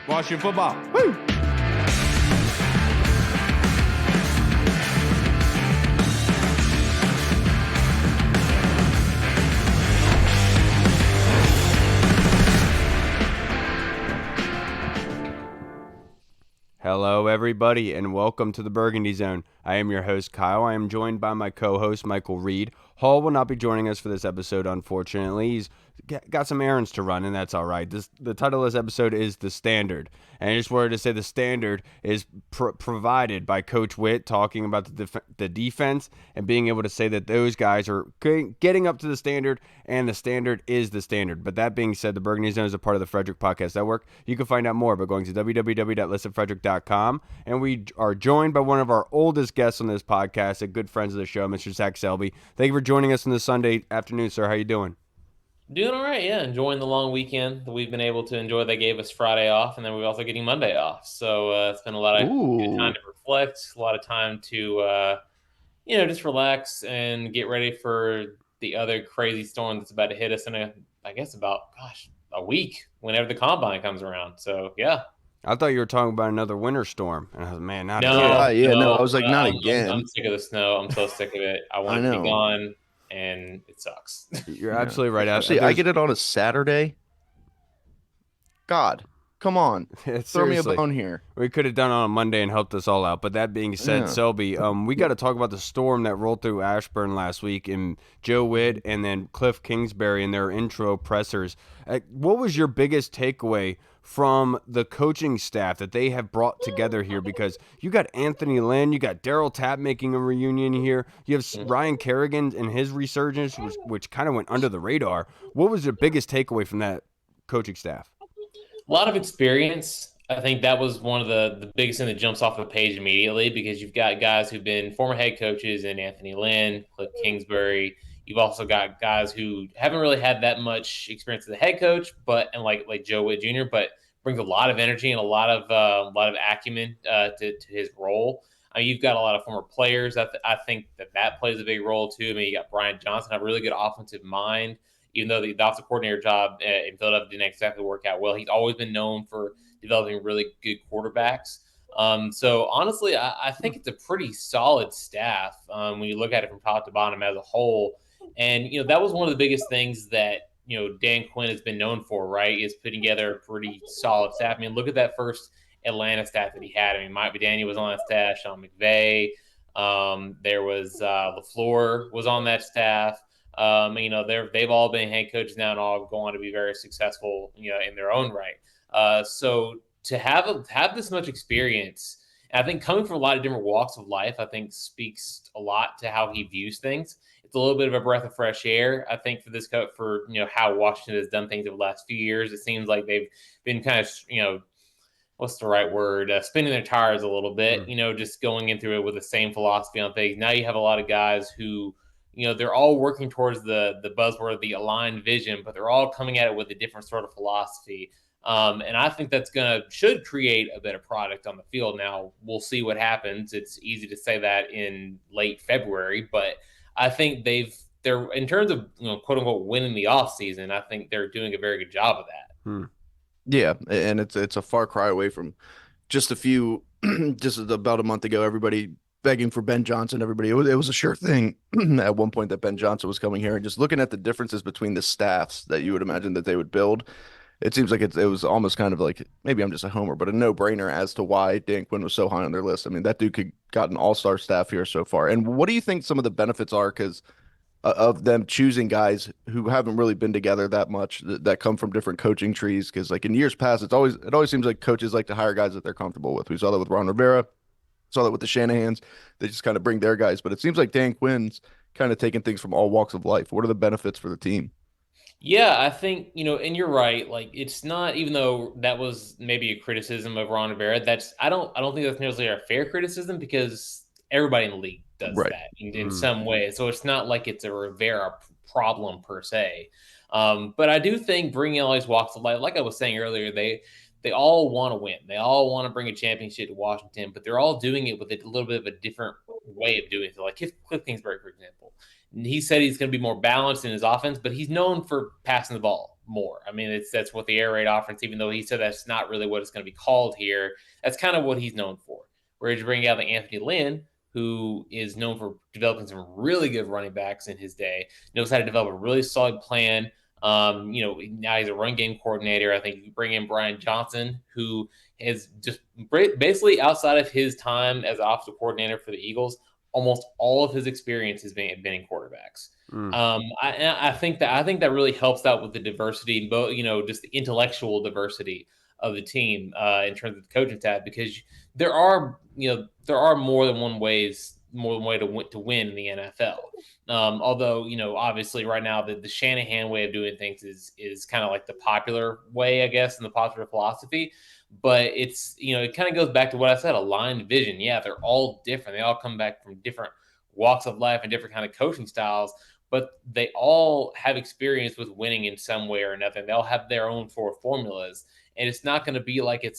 Washington football. Woo! Hello, everybody, and welcome to the Burgundy Zone. I am your host, Kyle. I am joined by my co-host, Michael Reed. Hall will not be joining us for this episode, unfortunately. He's got some errands to run, and that's all right. The title of this episode is The Standard. And I just wanted to say the standard is provided by Coach Witt, talking about the defense and being able to say that those guys are getting up to the standard, and the standard is the standard. But that being said, the Burgundy Zone is a part of the Frederick Podcast Network. You can find out more by going to www.listenfrederick.com. And we are joined by one of our oldest guests on this podcast, a good friend of the show, Mr. Zach Selby. Thank you for joining us on this Sunday afternoon, sir. How you doing? Doing all right, yeah. Enjoying the long weekend that we've been able to enjoy. They gave us Friday off, and then we're also getting Monday off. So it's been a lot of good time to reflect, a lot of time to, just relax and get ready for the other crazy storm that's about to hit us in a week, whenever the combine comes around. So, yeah. I thought you were talking about another winter storm. And I was, man, not again. I was like, not again. I'm sick of the snow. I'm so sick of it. I want it to be gone. And it sucks. You're absolutely right. Actually, I get it on a Saturday. God, come on. Throw me a bone here. We could have done it on a Monday and helped us all out. But that being said, Selby, we got to talk about the storm that rolled through Ashburn last week, and Joe Witt and then Cliff Kingsbury in their intro pressers. What was your biggest takeaway from the coaching staff that they have brought together here? Because you got Anthony Lynn, you got Daryl Tapp making a reunion here. You have Ryan Kerrigan and his resurgence, which kind of went under the radar. What was your biggest takeaway from that coaching staff? A lot of experience. I think that was one of the biggest thing that jumps off the page immediately, because you've got guys who've been former head coaches in Anthony Lynn, Cliff Kingsbury. You've also got guys who haven't really had that much experience as a head coach, and like Joe Witt Jr., but brings a lot of energy and a lot of acumen to his role. I mean, you've got a lot of former players. I think that plays a big role too. I mean, you got Brian Johnson, have a really good offensive mind. Even though the offensive coordinator job in Philadelphia didn't exactly work out well, he's always been known for developing really good quarterbacks. So honestly, I think it's a pretty solid staff when you look at it from top to bottom as a whole. And, that was one of the biggest things that, Dan Quinn has been known for, right, is putting together a pretty solid staff. I mean, look at that first Atlanta staff that he had. I mean, Mike McDaniel was on that staff, Sean McVay. There was LaFleur was on that staff. They've all been head coaches now and all go on to be very successful, in their own right. So to have this much experience, I think coming from a lot of different walks of life, I think speaks a lot to how he views things. It's a little bit of a breath of fresh air, I think, for this coach, for how Washington has done things over the last few years. It seems like they've been kind of, what's the right word? Spinning their tires a little bit, just going in through it with the same philosophy on things. Now you have a lot of guys who, they're all working towards the buzzword, the aligned vision, but they're all coming at it with a different sort of philosophy. And I think that's should create a better product on the field. Now, we'll see what happens. It's easy to say that in late February, but I think they're in terms of, quote unquote, winning the offseason, I think they're doing a very good job of that. Yeah, and it's a far cry away from just about a month ago, everybody begging for Ben Johnson. Everybody, it was a sure thing at one point that Ben Johnson was coming here. And just looking at the differences between the staffs that you would imagine that they would build, it seems like it was almost kind of like, maybe I'm just a homer, but a no-brainer as to why Dan Quinn was so high on their list. I mean, that dude could got an all-star staff here so far. And what do you think some of the benefits are because of them choosing guys who haven't really been together that much, that come from different coaching trees? Because like in years past, it always seems like coaches like to hire guys that they're comfortable with. We saw that with Ron Rivera. Saw that with the Shanahans. They just kind of bring their guys. But it seems like Dan Quinn's kind of taking things from all walks of life. What are the benefits for the team? Yeah, I think, and you're right. Like, it's not, even though that was maybe a criticism of Ron Rivera, I don't think that's necessarily a fair criticism, because everybody in the league does that in some way. So it's not like it's a Rivera problem per se. But I do think bringing all these walks of life, like I was saying earlier, they all want to win. They all want to bring a championship to Washington, but they're all doing it with a little bit of a different way of doing it. So like Cliff Kingsbury, for example. He said he's going to be more balanced in his offense, but he's known for passing the ball. more. I mean, that's what the air raid offense, even though he said that's not really what it's going to be called here, that's kind of what he's known for. Whereas you bring out the Anthony Lynn, who is known for developing some really good running backs in his day, knows how to develop a really solid plan. Now he's a run game coordinator. I think you bring in Brian Johnson, who is just basically outside of his time as offensive coordinator for the Eagles, almost all of his experience has been in quarterbacks. I think that really helps out with the diversity, both just the intellectual diversity of the team in terms of the coaching staff, because there are more than one way to win in the NFL. Although obviously right now the Shanahan way of doing things is kind of like the popular way, I guess, in the popular philosophy. But it's it kind of goes back to what I said, aligned vision. Yeah, they're all different. They all come back from different walks of life and different kind of coaching styles, but they all have experience with winning in some way or another. They'll have their own formulas. And it's not going to be like a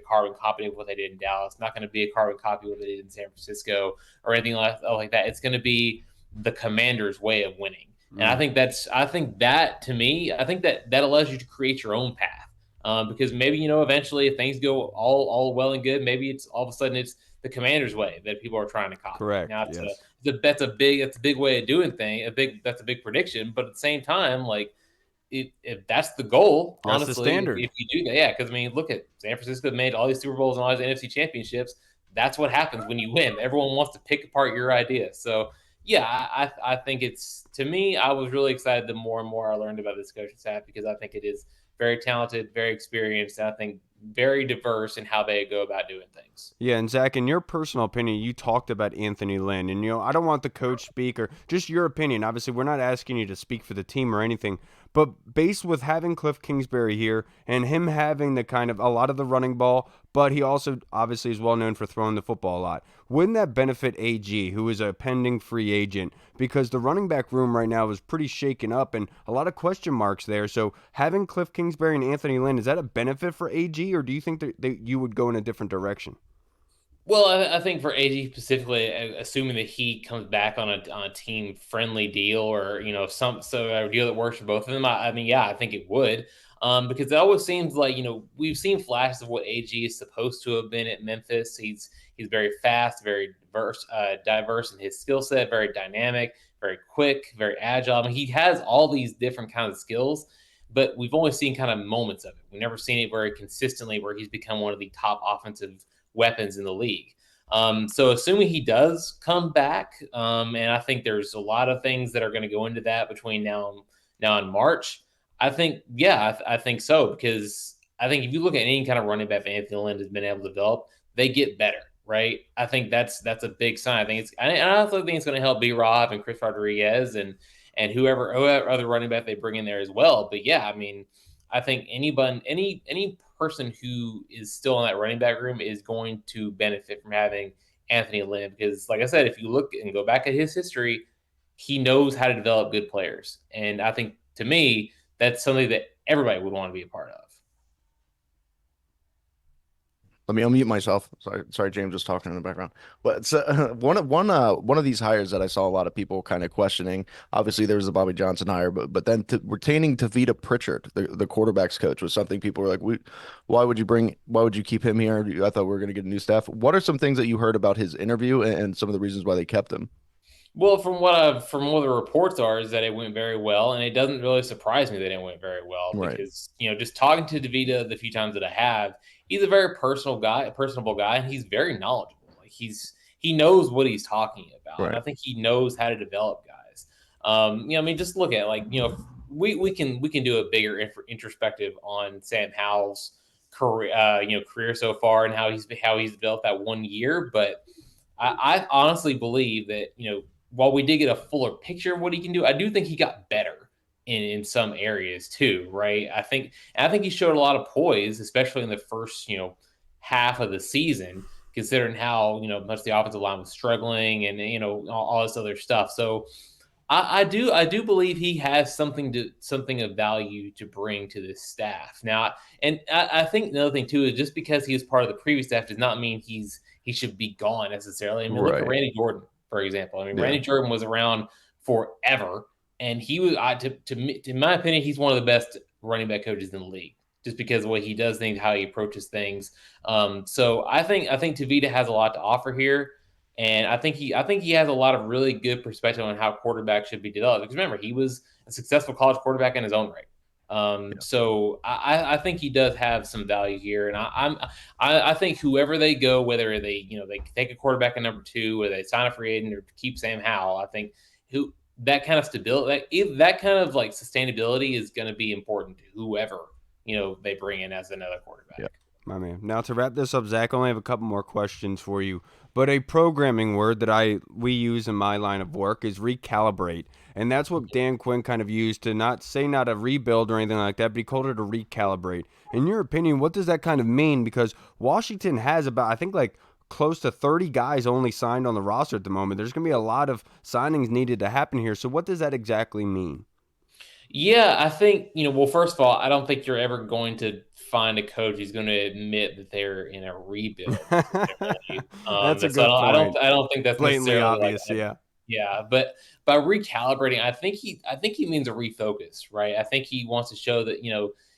carbon copy of what they did in Dallas. It's not going to be a carbon copy of what they did in San Francisco or anything like that. It's going to be the Commanders' way of winning. And I think that to me, I think that allows you to create your own path. Because maybe, eventually if things go all well and good, maybe it's all of a sudden it's the Commanders' way that people are trying to copy. Correct. Now yes. that's a big way of doing things. That's a big prediction. But at the same time, like, if that's the goal, that's honestly, the standard. if you do that, yeah, because I mean, look at San Francisco made all these Super Bowls and all these NFC championships. That's what happens when you win. Everyone wants to pick apart your idea. So yeah, I think to me, I was really excited the more and more I learned about this coaching staff, because I think it is very talented, very experienced, and I think very diverse in how they go about doing things. Yeah, and Zach, in your personal opinion, you talked about Anthony Lynn, and I don't want the coach speak or just your opinion. Obviously, we're not asking you to speak for the team or anything, but based with having Cliff Kingsbury here and him having the kind of a lot of the running ball, but he also obviously is well known for throwing the football a lot. Wouldn't that benefit AG, who is a pending free agent? Because the running back room right now is pretty shaken up and a lot of question marks there. So having Cliff Kingsbury and Anthony Lynn, is that a benefit for AG, or do you think that you would go in a different direction? Well, I think for AG specifically, assuming that he comes back on a team friendly deal, or a deal that works for both of them, I mean, yeah, I think it would, because it always seems like we've seen flashes of what AG is supposed to have been at Memphis. He's very fast, very diverse in his skill set, very dynamic, very quick, very agile. I mean, he has all these different kinds of skills, but we've only seen kind of moments of it. We've never seen it very consistently where he's become one of the top offensive weapons in the league. So assuming he does come back, and I think there's a lot of things that are going to go into that between now and March. I think, yeah, I think so, because I think if you look at any kind of running back Anthony Lynn has been able to develop, they get better, right? I think that's a big sign. I also think it's going to help B-Rob and Chris Rodriguez and whoever other running back they bring in there as well. But yeah, I mean, I think any person who is still in that running back room is going to benefit from having Anthony Lynn, because, like I said, if you look and go back at his history, he knows how to develop good players. And I think, to me, that's something that everybody would want to be a part of. Let me unmute myself. Sorry, James was talking in the background. But it's, one of these hires that I saw a lot of people kind of questioning. Obviously, there was the Bobby Johnson hire, but then retaining Tavita Pritchard, the quarterbacks coach, was something people were like, why would you keep him here? I thought we were going to get a new staff. What are some things that you heard about his interview and some of the reasons why they kept him? Well, from what the reports are, is that it went very well, and it doesn't really surprise me that it went very well, Right. because just talking to DeVita the few times that I have, he's a very personable guy, and he's very knowledgeable. Like, he knows what he's talking about, Right. and I think he knows how to develop guys. I mean, just look at, like, we can do a bigger introspective on Sam Howell's career so far, and how he's developed that 1 year, but I honestly believe that while we did get a fuller picture of what he can do, I do think he got better in some areas too, right? I think he showed a lot of poise, especially in the first, half of the season, considering how, much the offensive line was struggling and, all this other stuff. So I do believe he has something of value to bring to this staff. Now, and I think another thing too is, just because he was part of the previous staff does not mean he should be gone necessarily. I mean, look at Randy Jordan, for example. I mean, Randy Jordan was around forever, and he was, in my opinion, he's one of the best running back coaches in the league, just because of the way he does things, how he approaches things. So I think Tavita has a lot to offer here. And I think he has a lot of really good perspective on how quarterbacks should be developed. Because remember, he was a successful college quarterback in his own right. So I think he does have some value here, and I think whoever they go, whether they they take a quarterback at number 2, or they sign a free agent or keep Sam Howell, I think that kind of stability, that kind of like sustainability is going to be important to whoever they bring in as another quarterback. Yeah. My man. Now to wrap this up, Zach, I only have a couple more questions for you. But a programming word that we use in my line of work is recalibrate. And that's what Dan Quinn kind of used to not a rebuild or anything like that, but he called it a recalibrate. In your opinion, what does that kind of mean? Because Washington has about, I think, like close to 30 guys only signed on the roster at the moment. There's going to be a lot of signings needed to happen here. So what does that exactly mean? Yeah, I think, well, first of all, I don't think you're ever going to find a coach who's going to admit that they're in a rebuild. That's a good point. I don't think that's Blatantly necessarily obvious, like, yeah. yeah, but by recalibrating, I think he means a refocus, right? I think he wants to show that,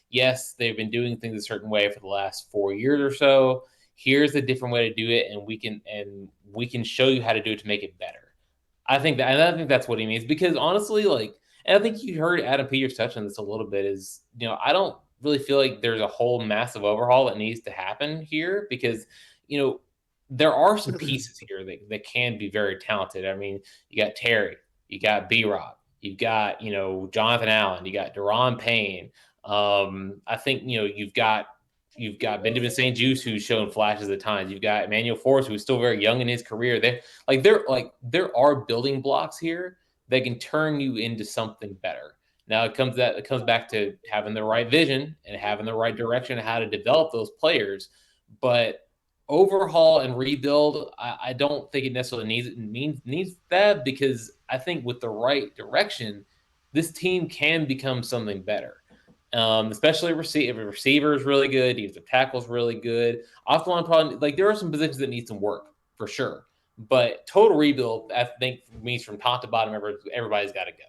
yes, they've been doing things a certain way for the last 4 years or so. Here's a different way to do it, and we can show you how to do it to make it better. I think that's what he means, because honestly, like, and I think you heard Adam Peters touch on this a little bit, is, I don't really feel like there's a whole massive overhaul that needs to happen here, because, there are some pieces here that can be very talented. I mean, you got Terry, you got B-Rob, you've got, Jonathan Allen, you got Deron Payne. I think, you've got Benjamin St. Juste, who's shown flashes at times. You've got Emmanuel Forrest, who's still very young in his career. There are building blocks here that can turn you into something better. Now it comes back to having the right vision and having the right direction of how to develop those players. But overhaul and rebuild, I don't think it necessarily needs that, because I think with the right direction, this team can become something better. Especially receiver is really good. Defensive tackle is really good. Off the line, probably, like, there are some positions that need some work for sure. But total rebuild, I think, means from top to bottom, everybody's got to go.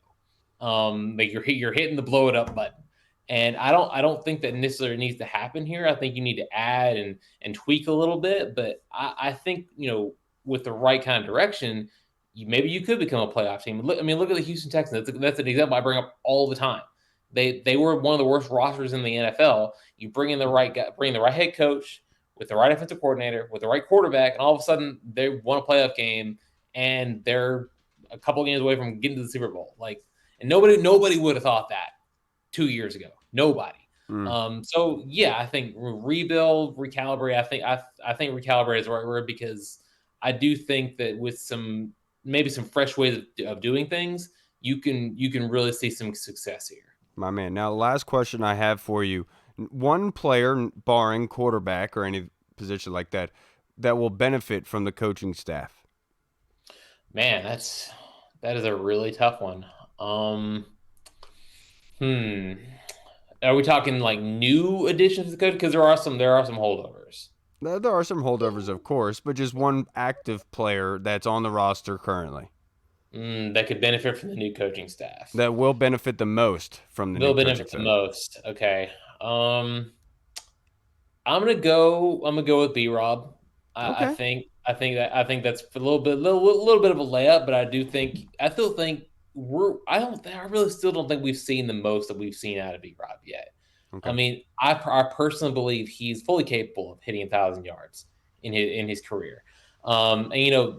Like, you're hitting the blow it up button, and I don't think that necessarily needs to happen here. I think you need to add and tweak a little bit. But I think, with the right kind of direction, maybe you could become a playoff team. Look at the Houston Texans. That's an example I bring up all the time. They were one of the worst rosters in the NFL. You bring in the right guy, bring the right head coach with the right offensive coordinator, with the right quarterback, and all of a sudden they won a playoff game, and they're a couple of games away from getting to the Super Bowl. Like, and nobody would have thought that 2 years ago. Nobody. So yeah, I think rebuild, recalibrate. I think recalibrate is the right word, because I do think that with maybe some fresh ways of doing things, you can really see some success here. My man. Now, last question I have for you. One player, barring quarterback or any position like that, that will benefit from the coaching staff. Man, that is a really tough one. Are we talking like new additions to the coach? Because there are some holdovers. There are some holdovers, of course, but just one active player that's on the roster currently. That could benefit from the new coaching staff. That will benefit the most from the new coaching staff. The most. Okay. I'm gonna go with B-Rob. Okay. I think that's a little bit of a layup, but I really still don't think we've seen the most that we've seen out of B-Rob yet. Okay. I mean, I personally believe he's fully capable of hitting 1,000 yards in his career. And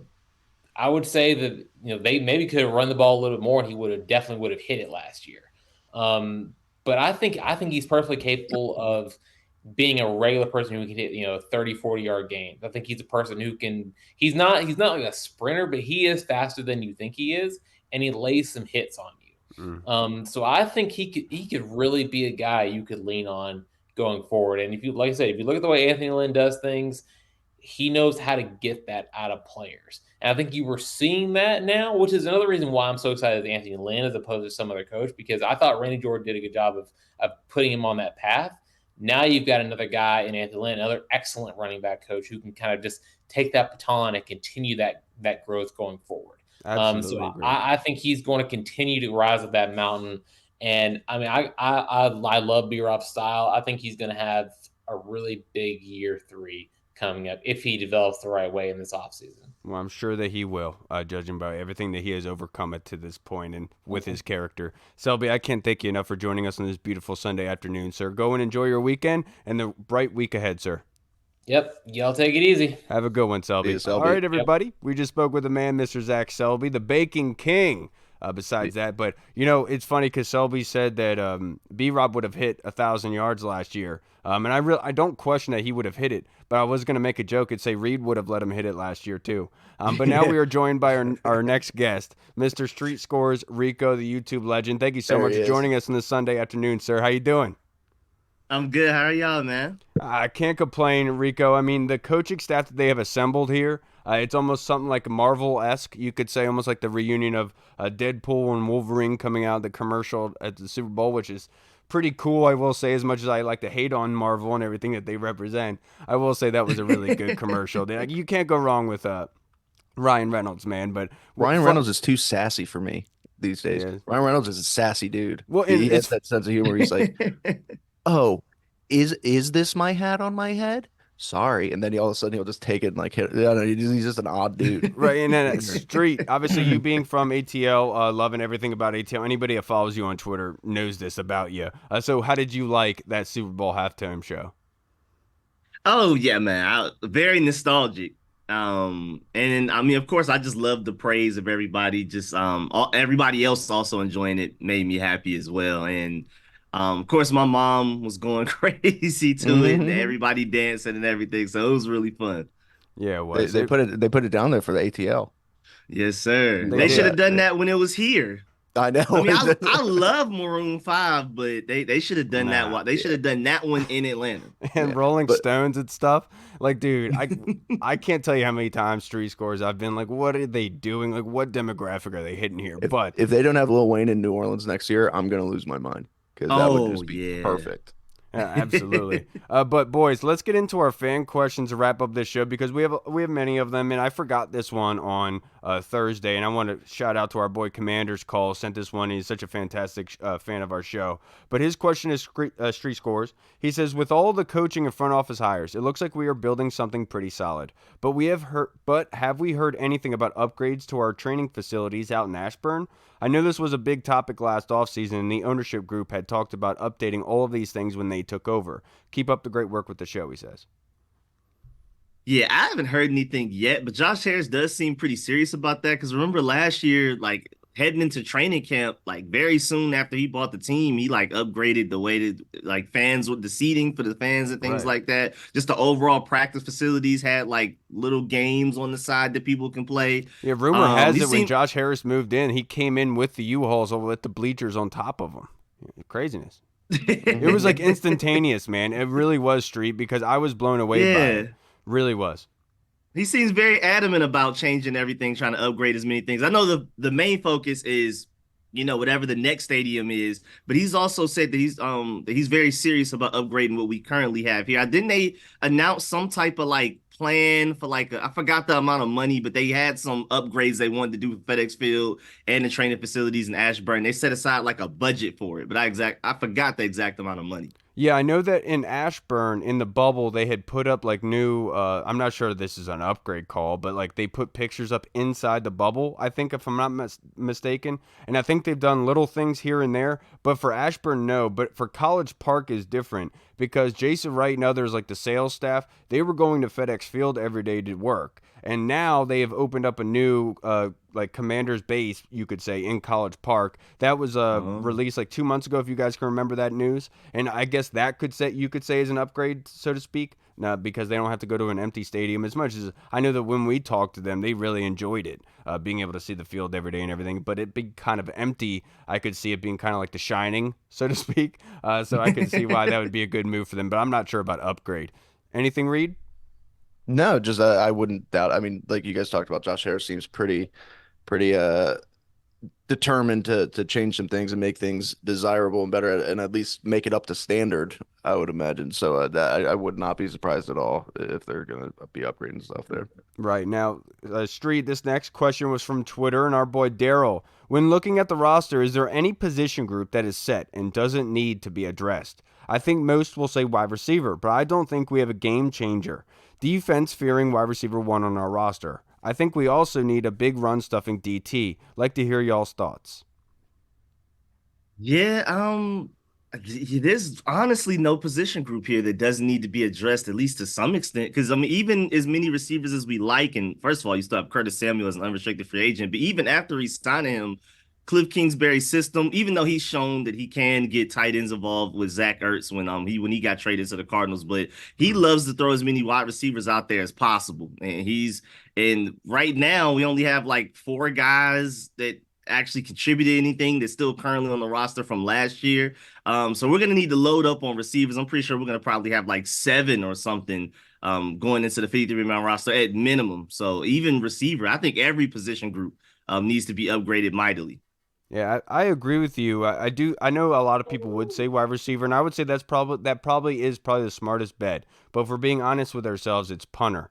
I would say that they maybe could have run the ball a little bit more, and he definitely would have hit it last year. But I think he's perfectly capable of being a regular person who can hit 30, 40-yard games. I think he's a person who can. He's not like a sprinter, but he is faster than you think he is, and he lays some hits on you. So I think he could really be a guy you could lean on going forward. And if you look at the way Anthony Lynn does things, he knows how to get that out of players. And I think you were seeing that now, which is another reason why I'm so excited with Anthony Lynn as opposed to some other coach, because I thought Randy Jordan did a good job of putting him on that path. Now you've got another guy in Anthony Lynn, another excellent running back coach who can kind of just take that baton and continue that growth going forward. Absolutely. So I think he's going to continue to rise up that mountain. And I mean, I love B-Rob's style. I think he's going to have a really big year 3 coming up if he develops the right way in this offseason. Well, I'm sure that he will, judging by everything that he has overcome it to this point and with his character. Selby, I can't thank you enough for joining us on this beautiful Sunday afternoon, sir. Go and enjoy your weekend and the bright week ahead, sir. Yep. Y'all take it easy. Have a good one, Selby. Yeah, Selby. All right, everybody. We just spoke with the man, Mr. Zach Selby, the Baking King. Besides that, but it's funny because Selby said that B-Rob would have hit 1,000 yards last year, and I don't question that he would have hit it, but I was gonna make a joke and say Reed would have let him hit it last year too. But now we are joined by our next guest, Mr. Street Scores Rico, the YouTube legend. Thank you so much for joining us on this Sunday afternoon, sir. How you doing? I'm good. How are y'all, man? I can't complain, Rico. I mean, the coaching staff that they have assembled here, it's almost something like Marvel-esque, you could say, almost like the reunion of Deadpool and Wolverine coming out the commercial at the Super Bowl, which is pretty cool, I will say, as much as I like to hate on Marvel and everything that they represent. I will say that was a really good commercial. You can't go wrong with Ryan Reynolds, man. But Ryan Reynolds is too sassy for me these days. Yeah. Ryan Reynolds is a sassy dude. Well, he has that sense of humor. He's like, oh, is this my hat on my head? Sorry. And then all of a sudden he'll just take it and like hit it. I don't know, he's just an odd dude. Right. And then Street, obviously you being from ATL, loving everything about ATL. Anybody that follows you on Twitter knows this about you. So how did you like that Super Bowl halftime show? Oh yeah, man. Very nostalgic. And I mean, of course, I just love the praise of everybody. Just everybody else also enjoying it made me happy as well. And of course, my mom was going crazy to it, and everybody dancing and everything. So it was really fun. Yeah, it was. They put it down there for the ATL. Yes, sir. They They did. should have done that when it was here. I know. I mean, I love Maroon 5, but they should have done that one. They should have done that one in Atlanta. And Rolling Stones and stuff. Like, dude, I can't tell you how many times Street Scores I've been like, what are they doing? Like, what demographic are they hitting here? But if they don't have Lil Wayne in New Orleans next year, I'm gonna lose my mind because that would just be perfect. Yeah, absolutely. But boys, let's get into our fan questions to wrap up this show because we have many of them, and I forgot this one on Thursday, and I want to shout out to our boy Commander's Call. Sent this one. He's such a fantastic fan of our show. But his question is Street Scores. He says, with all the coaching and front office hires, it looks like we are building something pretty solid. But have we heard anything about upgrades to our training facilities out in Ashburn? I know this was a big topic last offseason, and the ownership group had talked about updating all of these things when they took over. Keep up the great work with the show, he says. Yeah, I haven't heard anything yet, but Josh Harris does seem pretty serious about that because remember last year, like heading into training camp, like very soon after he bought the team, he like upgraded the way that like fans with the seating for the fans and things like that. Just the overall practice facilities had like little games on the side that people can play. Yeah, rumor has it when Josh Harris moved in, he came in with the U-Hauls with the bleachers on top of them. Craziness. It was like instantaneous, man. It really was, Street, because I was blown away by it. Really was. He seems very adamant about changing everything, trying to upgrade as many things. I know the main focus is, whatever the next stadium is, but he's also said that he's very serious about upgrading what we currently have here. Didn't they announce some type of like plan for like I forgot the amount of money, but they had some upgrades they wanted to do for FedEx Field and the training facilities in Ashburn. They set aside like a budget for it, but I forgot the exact amount of money. Yeah, I know that in Ashburn, in the bubble, they had put up like new, I'm not sure this is an upgrade call, but like they put pictures up inside the bubble, I think, if I'm not mistaken. And I think they've done little things here and there, but for Ashburn, no. But for College Park is different because Jason Wright and others like the sales staff, they were going to FedEx Field every day to work. And now they have opened up a new like commander's base, you could say, in College Park. That was released like 2 months ago, if you guys can remember that news. And I guess that you could say is an upgrade, so to speak, because they don't have to go to an empty stadium. As much as I know that when we talked to them, they really enjoyed it, being able to see the field every day and everything. But it being kind of empty, I could see it being kind of like The Shining, so to speak. So I could see why that would be a good move for them. But I'm not sure about upgrade. Anything, Reed? No, just I wouldn't doubt. I mean, like you guys talked about, Josh Harris seems pretty determined to change some things and make things desirable and better, and at least make it up to standard, I would imagine. So I would not be surprised at all if they're going to be upgrading stuff there. Right. Now, Street, this next question was from Twitter and our boy Daryl. When looking at the roster, is there any position group that is set and doesn't need to be addressed? I think most will say wide receiver, but I don't think we have a game changer. Defense fearing wide receiver 1 on our roster. I think we also need a big run stuffing DT. Like to hear y'all's thoughts. Yeah, there's honestly no position group here that doesn't need to be addressed, at least to some extent. Because I mean, even as many receivers as we like, and first of all, you still have Curtis Samuel as an unrestricted free agent, but even after he's signing him, Cliff Kingsbury's system, even though he's shown that he can get tight ends involved with Zach Ertz when he got traded to the Cardinals, but he loves to throw as many wide receivers out there as possible. And right now we only have like 4 guys that actually contributed anything that's still currently on the roster from last year. So we're gonna need to load up on receivers. I'm pretty sure we're gonna probably have like 7 or something going into the 53-man roster at minimum. So even receiver, I think every position group needs to be upgraded mightily. Yeah, I agree with you. I do. I know a lot of people would say wide receiver, and I would say that probably is the smartest bet. But if we're being honest with ourselves, it's punter.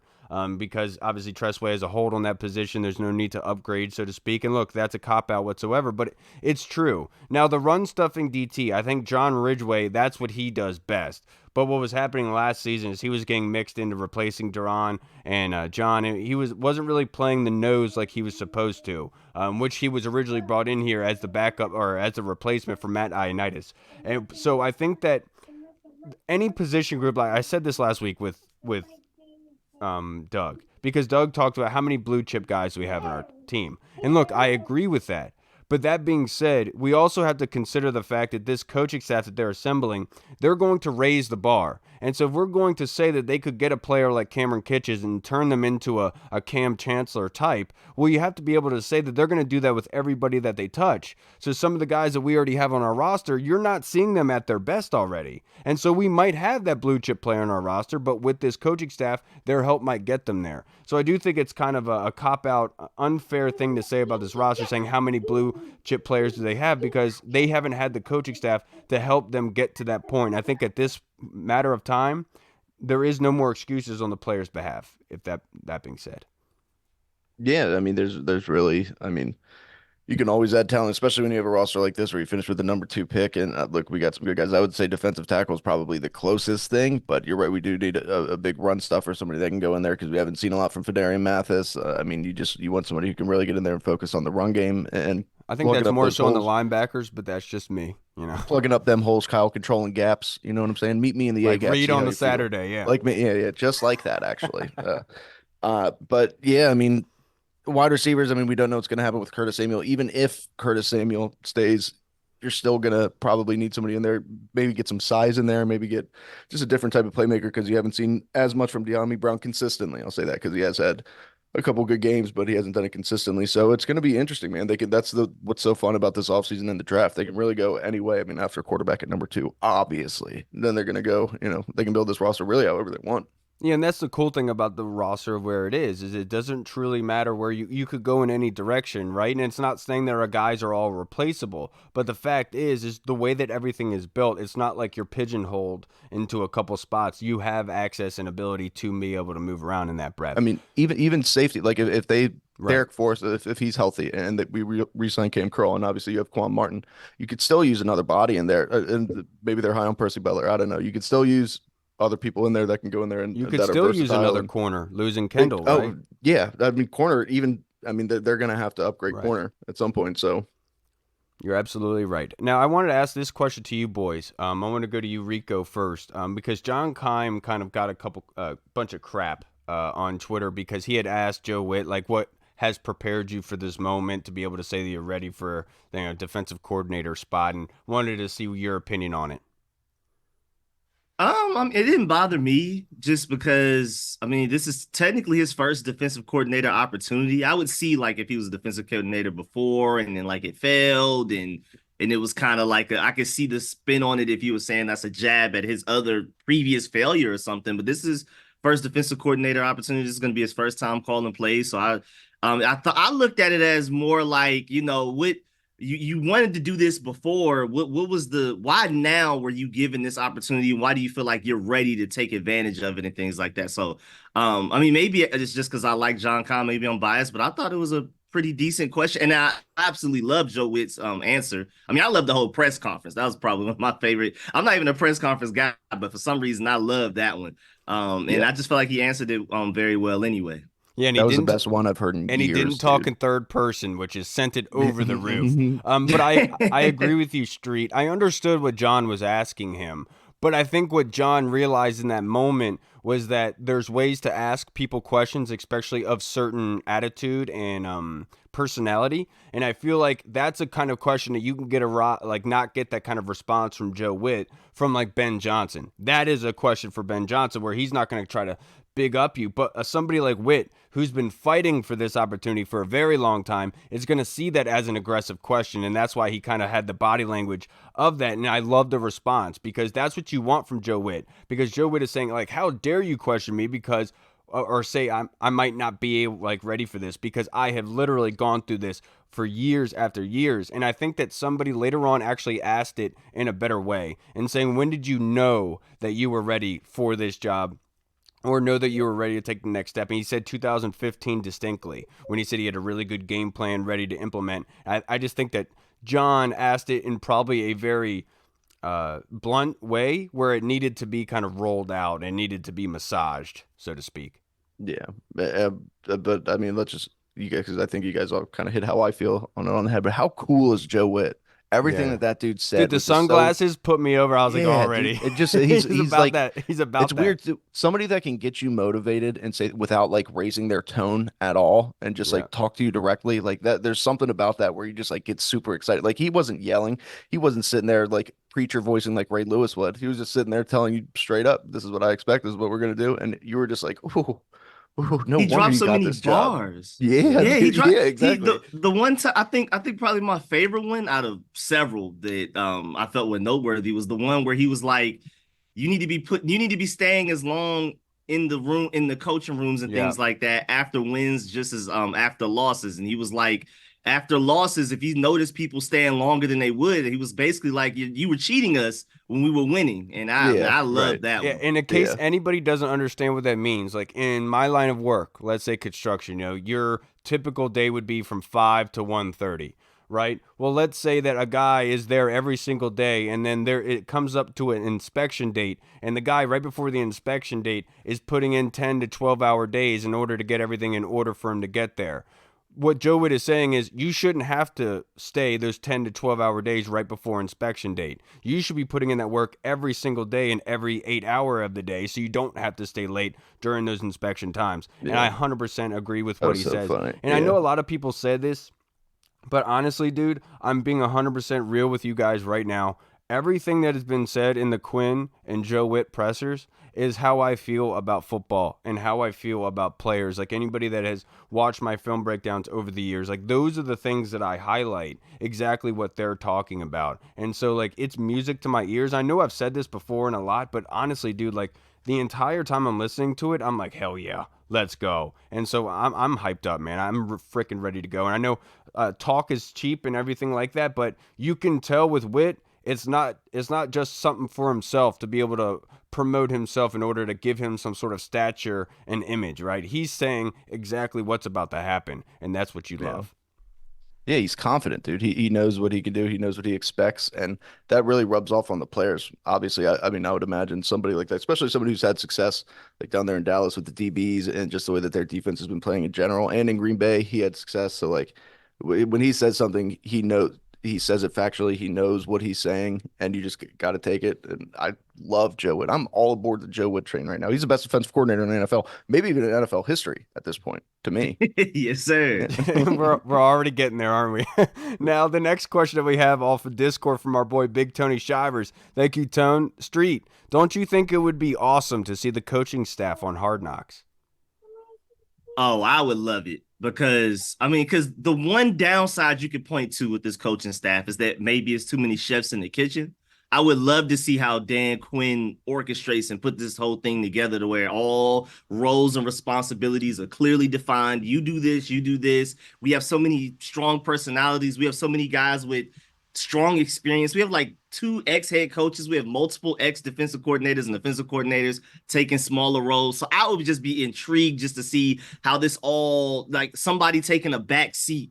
Because obviously Tressway has a hold on that position. There's no need to upgrade, so to speak. And look, that's a cop-out whatsoever, but it's true. Now, the run-stuffing DT, I think John Ridgeway, that's what he does best. But what was happening last season is he was getting mixed into replacing Duran and John. And he wasn't really playing the nose like he was supposed to, which he was originally brought in here as the backup or as a replacement for Matt Ioannidis. And so I think that any position group, like I said this last week with Doug, because Doug talked about how many blue chip guys we have on our team. And look, I agree with that. But that being said, we also have to consider the fact that this coaching staff that they're assembling, they're going to raise the bar. And so if we're going to say that they could get a player like Cameron Kitchens and turn them into a Cam Chancellor type, well, you have to be able to say that they're going to do that with everybody that they touch. So some of the guys that we already have on our roster, you're not seeing them at their best already. And so we might have that blue chip player on our roster, but with this coaching staff, their help might get them there. So I do think it's kind of a cop-out, unfair thing to say about this roster, saying how many blue chip players do they have, because they haven't had the coaching staff to help them get to that point. I think at this matter of time, there is no more excuses on the players' behalf, if that being said. Yeah, I mean, there's really, I mean, you can always add talent, especially when you have a roster like this where you finish with the number 2 pick. And look, we got some good guys. I would say defensive tackle is probably the closest thing, but you're right. We do need a big run stuffer, somebody that can go in there, because we haven't seen a lot from Fedarian Mathis. I mean, you want somebody who can really get in there and focus on the run game. And I think that's more so on the linebackers, but that's just me, plugging up them holes, Kyle, controlling gaps. You know what I'm saying? Meet me in the A gap. Read on the Saturday, yeah. Like me, yeah, just like that, actually. But yeah, I mean, wide receivers, I mean, we don't know what's going to happen with Curtis Samuel. Even if Curtis Samuel stays, you're still going to probably need somebody in there, maybe get some size in there, maybe get just a different type of playmaker, because you haven't seen as much from De'Ami Brown consistently. I'll say that because he has had a couple good games, but he hasn't done it consistently. So it's going to be interesting, man. That's what's so fun about this offseason and the draft. They can really go any way. I mean, after quarterback at number 2, obviously, then they're going to go, they can build this roster really however they want. Yeah, and that's the cool thing about the roster of where it is it doesn't truly matter where you could go in any direction, right? And it's not saying that our guys are all replaceable, but the fact is the way that everything is built, it's not like you're pigeonholed into a couple spots. You have access and ability to be able to move around in that breadth. I mean, even safety, like if they Derek Forrest, if he's healthy, and that we re-signed Cam Curl, and obviously you have Quan Martin, you could still use another body in there, and maybe they're high on Percy Butler. I don't know. You could still use other people in there that can go in there, and you could still use another corner, losing Kendall, right? Oh, yeah. I mean, corner, they're going to have to upgrade corner at some point. So you're absolutely right. Now, I wanted to ask this question to you boys. I want to go to you, Rico, first, because John Keim kind of got a bunch of crap on Twitter because he had asked Joe Witt, like, what has prepared you for this moment to be able to say that you're ready for defensive coordinator spot, and wanted to see your opinion on it. It didn't bother me just because, this is technically his first defensive coordinator opportunity. I would see, like, if he was a defensive coordinator before and then, like, it failed and it was kind of like I could see the spin on it if he was saying that's a jab at his other previous failure or something. But this is first defensive coordinator opportunity. This is going to be his first time calling plays. So I looked at it as more like, you wanted to do this before. What was why now were you given this opportunity? Why do you feel like you're ready to take advantage of it and things like that? So, I mean, maybe it's just because I like John Kahn. Maybe I'm biased, but I thought it was a pretty decent question, and I absolutely love Joe Witt's answer. I mean, I love the whole press conference. That was probably one of my favorite. I'm not even a press conference guy, but for some reason, I love that one. And I just felt like he answered it very well anyway. Yeah, and that was the best one I've heard in and years. He didn't talk dude. in third person, which is sent it over the roof. But I agree with you, Street. I understood what John was asking him, but I think what John realized in that moment was that there's ways to ask people questions, especially of certain attitude and personality. And I feel like that's a kind of question that you can get not get that kind of response from Joe Witt from like Ben Johnson. That is a question for Ben Johnson where he's not going to try to big up you, but somebody like Witt, who's been fighting for this opportunity for a very long time, is going to see that as an aggressive question, and that's why he kind of had the body language of that. And I love the response because that's what you want from Joe Witt, because Joe Witt is saying like, how dare you question me because or say I might not be ready for this because I have literally gone through this for years after years. And I think that somebody later on actually asked it in a better way and saying, when did you know that you were ready for this job or know that you were ready to take the next step? And he said 2015 distinctly when he said he had a really good game plan ready to implement. I just think that John asked it in probably a very blunt way where it needed to be kind of rolled out and needed to be massaged, so to speak. Yeah, but I mean, let's just you guys, because I think you guys all kind of hit how I feel on the head. But how cool is Joe Witt? Everything Yeah. that dude said. Dude, the sunglasses put me over. I was like, already. Dude, it just he's about like that. He's about it's that. weird to somebody that can get you motivated and say without like raising their tone at all and just like talk to you directly like that. There's something about that where you just like get super excited. Like he wasn't yelling. He wasn't sitting there like preacher voicing like Ray Lewis would. He was just sitting there telling you straight up, this is what I expect. This is what we're gonna do. And you were just like, oh, no He wonder dropped he so got many this job. bars. Yeah, Yeah, he dude, dropped yeah, exactly. the one time I think probably my favorite one out of several that I felt were noteworthy was the one where he was like, you need to be staying as long in the room in the coaching rooms and things like that after wins just as after losses. And he was like, after losses, if you notice people staying longer than they would, he was basically like, you were cheating us when we were winning. And I love that one. In a case anybody doesn't understand what that means, like in my line of work, let's say construction, your typical day would be from 5 to 1:30, right? Well, let's say that a guy is there every single day, and then it comes up to an inspection date, and the guy right before the inspection date is putting in 10 to 12-hour days in order to get everything in order for him to get there. What Joe Witt is saying is you shouldn't have to stay those 10 to 12-hour days right before inspection date. You should be putting in that work every single day and every 8 hour of the day so you don't have to stay late during those inspection times. Yeah. And I 100% agree with what he says. Funny. And I know a lot of people said this, but honestly, dude, I'm being 100% real with you guys right now. Everything that has been said in the Quinn and Joe Witt pressers is how I feel about football and how I feel about players. Like anybody that has watched my film breakdowns over the years, like those are the things that I highlight exactly what they're talking about. And so like it's music to my ears. I know I've said this before and a lot, but honestly, dude, like the entire time I'm listening to it, I'm like, hell yeah, let's go. And so I'm hyped up, man. I'm freaking ready to go. And I know talk is cheap and everything like that, but you can tell with Witt, it's not just something for himself to be able to promote himself in order to give him some sort of stature and image, right? He's saying exactly what's about to happen, and that's what you love. Yeah, he's confident, dude. He knows what he can do. He knows what he expects, and that really rubs off on the players. Obviously, I mean, I would imagine somebody like that, especially somebody who's had success, like down there in Dallas with the DBs and just the way that their defense has been playing in general. And in Green Bay, he had success. So, like, when he says something, he says it factually. He knows what he's saying, and you just got to take it. And I love Joe Witt. I'm all aboard the Joe Witt train right now. He's the best defensive coordinator in the NFL, maybe even in NFL history at this point, to me. Yes, sir. we're already getting there, aren't we? Now, the next question that we have off of Discord from our boy Big Tony Shivers. Thank you, Tone. Street, don't you think it would be awesome to see the coaching staff on Hard Knocks? Oh, I would love it. Because the one downside you could point to with this coaching staff is that maybe it's too many chefs in the kitchen. I would love to see how Dan Quinn orchestrates and put this whole thing together to where all roles and responsibilities are clearly defined. You do this, you do this. We have so many strong personalities. We have so many guys with strong experience. We have like 2 ex-head coaches. We have multiple ex-defensive coordinators and defensive coordinators taking smaller roles. So I would just be intrigued just to see how this all, like somebody taking a back seat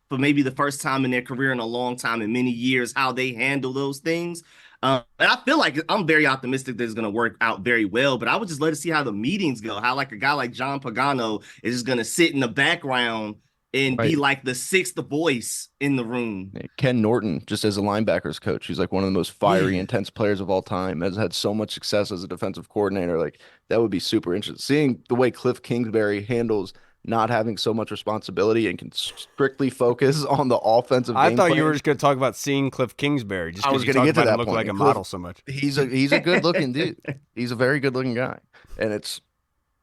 for maybe the first time in their career in a long time, in many years, how they handle those things. And I feel like I'm very optimistic that it's going to work out very well, but I would just love to see how the meetings go, how like a guy like John Pagano is just going to sit in the background and be like the 6th voice in the room. Ken Norton, just as a linebackers coach, he's like one of the most fiery, intense players of all time, has had so much success as a defensive coordinator. Like that would be super interesting. Seeing the way Cliff Kingsbury handles not having so much responsibility and can strictly focus on the offensive game I thought plan. you were just going to talk about seeing Cliff Kingsbury. Just I was going to to get to that look point. like a Cliff, model so much. He's a good looking dude. He's a very good looking guy, and it's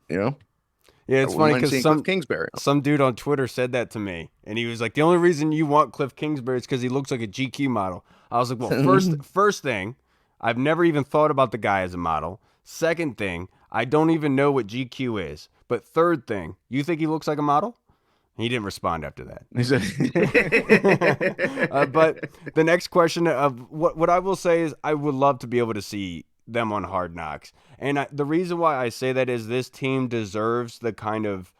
Yeah, it's funny because Kingsbury. some dude on Twitter said that to me, and he was like, "The only reason you want Cliff Kingsbury is because he looks like a GQ model." I was like, "Well, first thing, I've never even thought about the guy as a model. Second thing, I don't even know what GQ is. But third thing, you think he looks like a model?" He didn't respond after that. He said, but the next question of what I will say is I would love to be able to see them on Hard Knocks. And the reason why I say that is this team deserves the kind of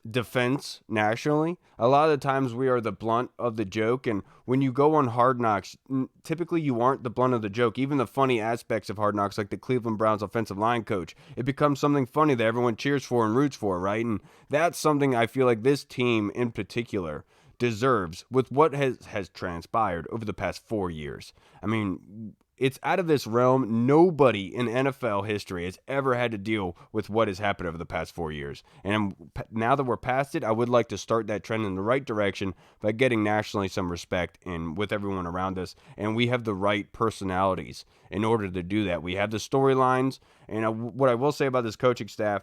defense nationally. A lot of the times we are the blunt of the joke, and when you go on Hard Knocks, typically you aren't the blunt of the joke. Even the funny aspects of Hard Knocks, like the Cleveland Browns offensive line coach, it becomes something funny that everyone cheers for and roots for, right? And that's something I feel like this team in particular deserves with what has transpired over the past 4 years. I mean, it's out of this realm. Nobody in NFL history has ever had to deal with what has happened over the past 4 years. And now that we're past it, I would like to start that trend in the right direction by getting nationally some respect and with everyone around us. And we have the right personalities in order to do that. We have the storylines. And what I will say about this coaching staff,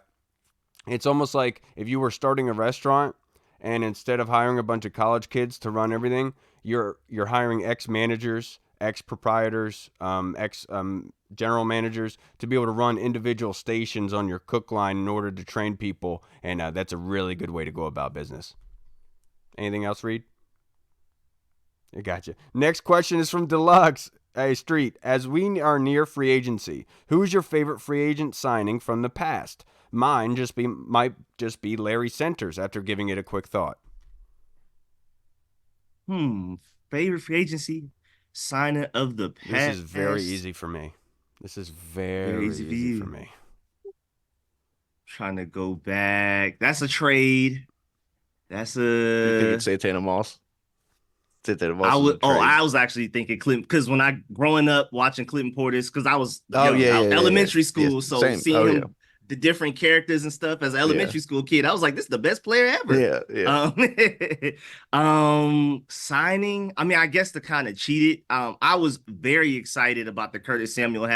it's almost like if you were starting a restaurant and instead of hiring a bunch of college kids to run everything, you're hiring ex-managers, ex-proprietors, ex-general managers to be able to run individual stations on your cook line in order to train people, and that's a really good way to go about business. Anything else, Reed? I gotcha. Next question is from Deluxe. Hey, Street, as we are near free agency, who is your favorite free agent signing from the past? Mine might just be Larry Centers after giving it a quick thought. Favorite free agency signing of the past. This is very easy for me. This is very easy for me. Trying to go back. That's a trade. That's a. You think it's Santana Moss? I was actually thinking Clinton because when I growing up watching Clinton Portis, because I was elementary school, so same. seeing him the different characters and stuff as an elementary school kid, I was like, this is the best player ever. Signing. I mean, I guess to kind of cheat it. I was very excited about the Curtis Samuel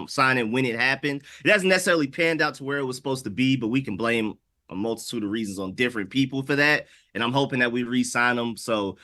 signing when it happened. It hasn't necessarily panned out to where it was supposed to be, but we can blame a multitude of reasons on different people for that. And I'm hoping that we re-sign them. So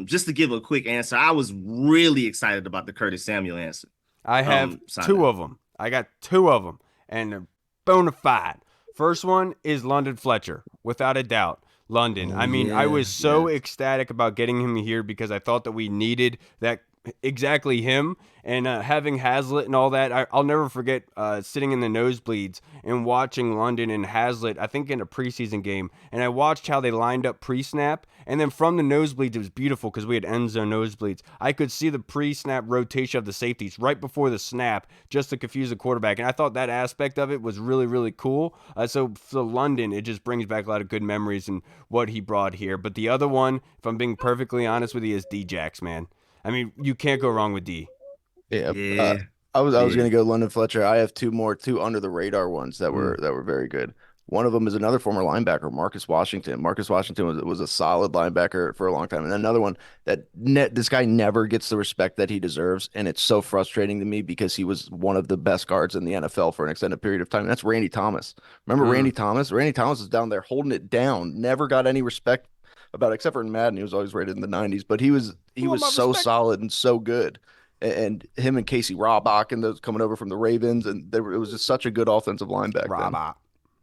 just to give a quick answer, I was really excited about the Curtis Samuel answer. I have two of them. I got two of them, and they're bona fide. First one is London Fletcher, without a doubt. London. I was so ecstatic about getting him here because I thought that we needed that exactly him, and having Hazlitt and all that. I'll never forget sitting in the nosebleeds and watching London and Hazlitt, I think in a preseason game, and I watched how they lined up pre-snap, and then from the nosebleeds, it was beautiful because we had end zone nosebleeds. I could see the pre-snap rotation of the safeties right before the snap just to confuse the quarterback, and I thought that aspect of it was really, really cool. So for London, it just brings back a lot of good memories and what he brought here. But the other one, if I'm being perfectly honest with you, is D-Jax, man. I mean, you can't go wrong with D. Yeah. I was gonna go London Fletcher. I have two under the radar ones that were very good. One of them is another former linebacker, Marcus Washington. Marcus Washington was a solid linebacker for a long time. And another one that this guy never gets the respect that he deserves, and it's so frustrating to me because he was one of the best guards in the NFL for an extended period of time. And that's Randy Thomas. Remember Randy Thomas? Randy Thomas is down there holding it down. Never got any respect about it, except for in Madden. He was always rated in the 90s, but he was so solid and so good. and him and Casey Robach and those coming over from the Ravens, and it was just such a good offensive line back Robot.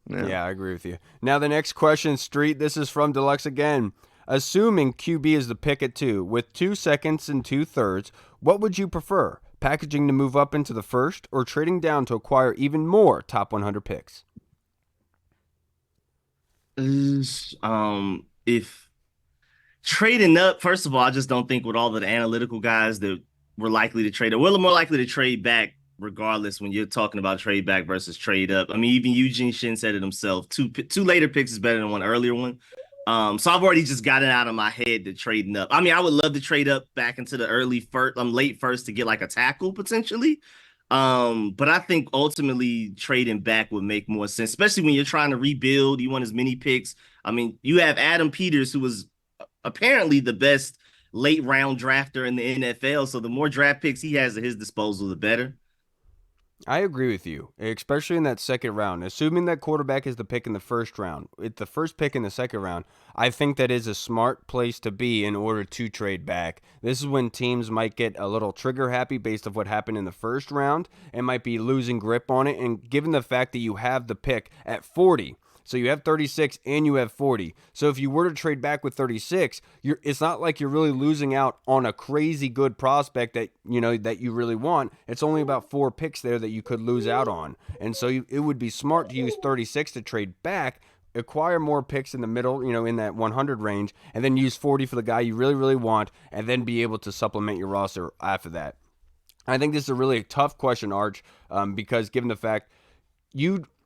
then. Yeah, I agree with you. Now the next question, Street. This is from Deluxe again. Assuming QB is the pick at 2, with 2 seconds and 2/3, what would you prefer? Packaging to move up into the first, or trading down to acquire even more top 100 picks? If trading up, first of all, I just don't think with all of the analytical guys that we're likely to trade, or we're more likely to trade back regardless when you're talking about trade back versus trade up. I mean, even Eugene Shin said it himself. Two later picks is better than one earlier one. So I've already just got it out of my head to trading up. I mean, I would love to trade up back into the late first to get like a tackle potentially. But I think ultimately trading back would make more sense, especially when you're trying to rebuild. You want as many picks. I mean, you have Adam Peters, who was apparently the best late round drafter in the NFL. So the more draft picks he has at his disposal, the better. I agree with you, especially in that second round. Assuming that quarterback is the pick in the first round, it's the first pick in the second round, I think that is a smart place to be in order to trade back. This is when teams might get a little trigger happy based off what happened in the first round and might be losing grip on it. And given the fact that you have the pick at 40, so you have 36 and you have 40. So if you were to trade back with 36, it's not like you're really losing out on a crazy good prospect that you really want. It's only about 4 picks there that you could lose out on. And so it would be smart to use 36 to trade back, acquire more picks in the middle, in that 100 range, and then use 40 for the guy you really, really want, and then be able to supplement your roster after that. I think this is a really tough question, Arch, because given the fact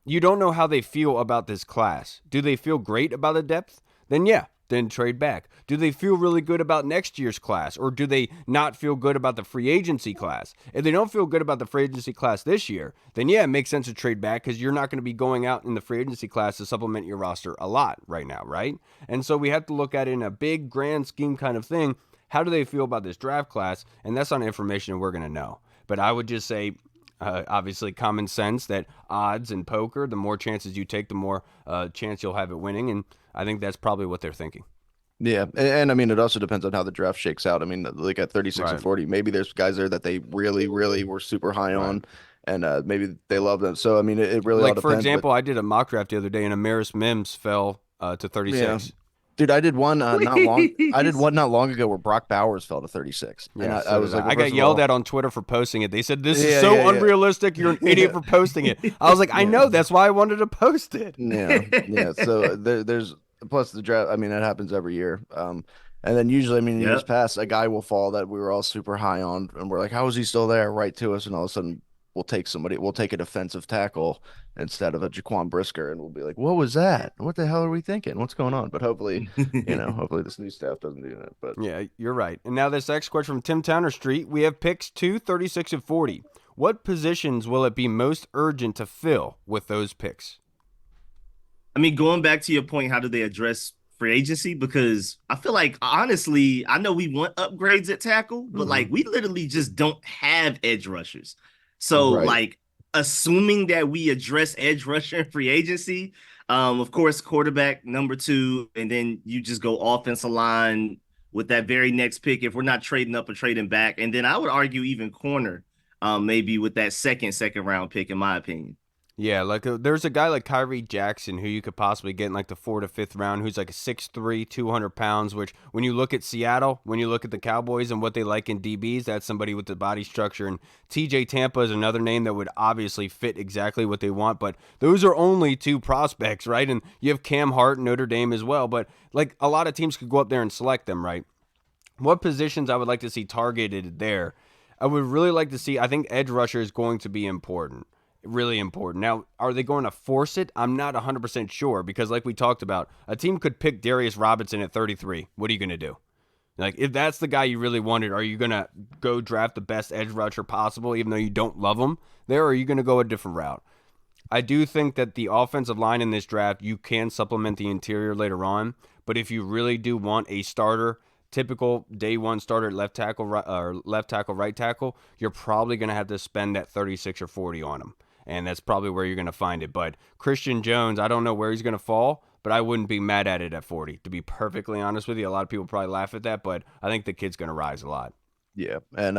you don't know how they feel about this class. Do they feel great about the depth? Then trade back. Do they feel really good about next year's class, or do they not feel good about the free agency class? If they don't feel good about the free agency class this year, then it makes sense to trade back because you're not going to be going out in the free agency class to supplement your roster a lot right now, right? And so we have to look at it in a big, grand scheme kind of thing. How do they feel about this draft class? And that's not information we're going to know. But I would just say, obviously common sense that odds in poker, the more chances you take, the more chance you'll have at winning. And I think that's probably what they're thinking. Yeah. And I mean, it also depends on how the draft shakes out. I mean, like at 36 and 40, maybe there's guys there that they really, really were super high on, and maybe they love them. So, I mean, it really all depends. For example, I did a mock draft the other day, and Amaris Mims fell to 36. Yeah. Dude, I did one not long ago where Brock Bowers fell to 36. And Yeah, I was like, I got yelled at on Twitter for posting it. They said, this is so unrealistic. You're an idiot for posting it. I was like, I know. That's why I wanted to post it. Yeah. So there's plus the draft. I mean, that happens every year. And then usually, I mean, in years past, a guy will fall that we were all super high on, and we're like, how is he still there? Right to us, and all of a sudden, we'll take a defensive tackle instead of a Jaquan Brisker, and we'll be like, what was that? What the hell are we thinking? What's going on? But hopefully, hopefully this new staff doesn't do that. But yeah, you're right. And now this next question from Tim Towner Street. We have picks 2, 36, and 40. What positions will it be most urgent to fill with those picks? I mean, going back to your point, how do they address free agency? Because I feel like, honestly, I know we want upgrades at tackle, but like we literally just don't have edge rushers. So like assuming that we address edge rusher in free agency, of course, quarterback number 2, and then you just go offensive line with that very next pick if we're not trading up or trading back. And then I would argue even corner, maybe with that second round pick, in my opinion. Yeah, like there's a guy like Kyrie Jackson who you could possibly get in like the 4th to 5th round, who's like a 6'3", 200 pounds, which when you look at Seattle, when you look at the Cowboys and what they like in DBs, that's somebody with the body structure. And TJ Tampa is another name that would obviously fit exactly what they want, but those are only 2 prospects, right? And you have Cam Hart, Notre Dame as well, but like a lot of teams could go up there and select them, right? What positions I would like to see targeted there? I would really like to see, I think edge rusher is going to be important. Really important. Now, are they going to force it? I'm not 100% sure because like we talked about, a team could pick Darius Robinson at 33. What are you going to do? Like, if that's the guy you really wanted, are you going to go draft the best edge rusher possible even though you don't love him there, or are you going to go a different route? I do think that the offensive line in this draft, you can supplement the interior later on, but if you really do want a starter, typical day one starter at left tackle, right tackle, you're probably going to have to spend that 36 or 40 on him. And that's probably where you're going to find it. But Christian Jones, I don't know where he's going to fall, but I wouldn't be mad at it at 40, to be perfectly honest with you. A lot of people probably laugh at that, but I think the kid's going to rise a lot. Yeah. And